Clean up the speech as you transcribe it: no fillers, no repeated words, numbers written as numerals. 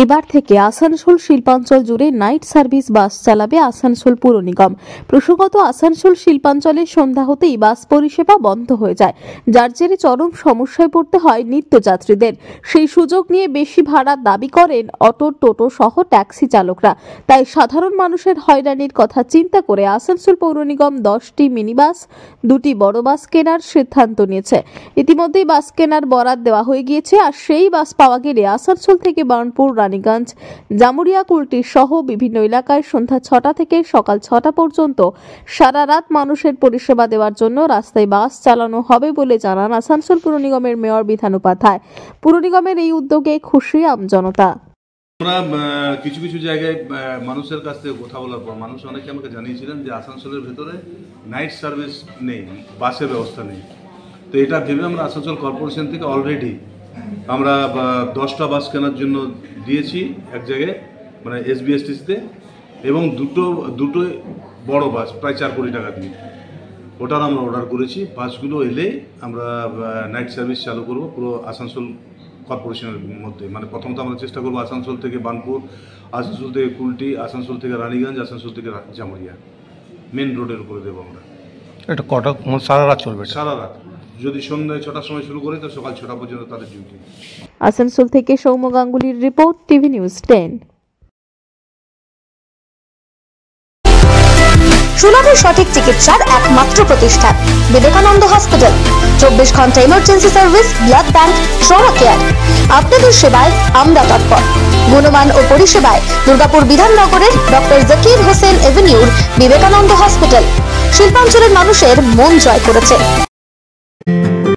এবার থেকে আসানসোল শিল্পাঞ্চল জুড়ে নাইট সার্ভিস বাস চালাবে আসানসোল পুর নিগম। প্রসঙ্গত, আসানসোল শিল্পাঞ্চলে সন্ধ্যা হতেই বাস পরিষেবা বন্ধ হয়ে যায়, যার জেরে চরম সমস্যায় পড়তে হয় নিত্যযাত্রীদের। সেই সুযোগ নিয়ে বেশি ভাড়া দাবি করেন অটো, টোটো সহ ট্যাক্সি চালকরা। তাই সাধারণ মানুষের হয়রানির কথা চিন্তা করে আসানসোল পৌর নিগম 10টি মিনি বাস, 2টি বড় বাস কেনার সিদ্ধান্ত নিয়েছে। ইতিমধ্যেই বাস কেনার বরাদ দেওয়া হয়ে গিয়েছে। আর সেই বাস পাওয়া গেলে আসানসোল থেকে বার্নপুর, রানীগঞ্জ, জামুরিয়া, কুলটি সহ বিভিন্ন এলাকায় সন্ধ্যা 6টা থেকে সকাল 6টা পর্যন্ত সারা রাত মানুষের পরিষেবা দেওয়ার জন্য রাস্তায় বাস চালানো হবে বলে জানান আসানসোল পুর নিগমের মেয়র বিধান উপাধ্যায়। পুর নিগমের এই উদ্যোগে খুশি আমজনতা। আমরা কিছু কিছু জায়গায় মানুষের কাছ থেকে কথা বলার পর মানুষ অনেকে আমাকে জানিয়েছিলেন যে আসানসোলের ভেতরে নাইট সার্ভিস নেই, বাসের ব্যবস্থা নেই। তো এটা ভেবে আমরা আসানসোল কর্পোরেশন থেকে অলরেডি আমরা 10টা বাস কেনার জন্য দিয়েছি এক জায়গায়, মানে SBSTCতে, এবং দুটো বড় বাস প্রায় 4 কোটি টাকা দিয়ে ওটার আমরা অর্ডার করেছি। বাসগুলো এলে আমরা নাইট সার্ভিস চালু করব পুরো আসানসোল কর্পোরেশনের মধ্যে। মানে প্রথমত আমরা চেষ্টা করবো আসানসোল থেকে বার্নপুর, আসানসোল থেকে কুলটি, আসানসোল থেকে রানীগঞ্জ, আসানসোল থেকে জামুরিয়া, মেন রোডের উপরে দেবো আমরা। এটা কটা সারা রাত চলবে? সারা রাত। যদি সন্ধ্যায় 6টার সময় শুরু করি তো সকাল 6টা পর্যন্ত তাদের ডিউটি। আসানসোল থেকে সৌম্য গাঙ্গুলির রিপোর্ট, টিভি নিউজ 10। সুলভে সঠিক চিকিৎসার একমাত্র প্রতিষ্ঠান বিবেকানন্দ হসপিটাল। 24 ঘন্টা emergency service, blood bank, trauma care. আপনাদের সেবায় আমরা তৎপর। গুণমান ও পরিষেবায় দুর্গাপুর বিধাননগরের ডক্টর জাকির হোসেন এভিনিউর বিবেকানন্দ হসপিটাল শিল্পাঞ্চলের মানুষের মন জয় করেছে।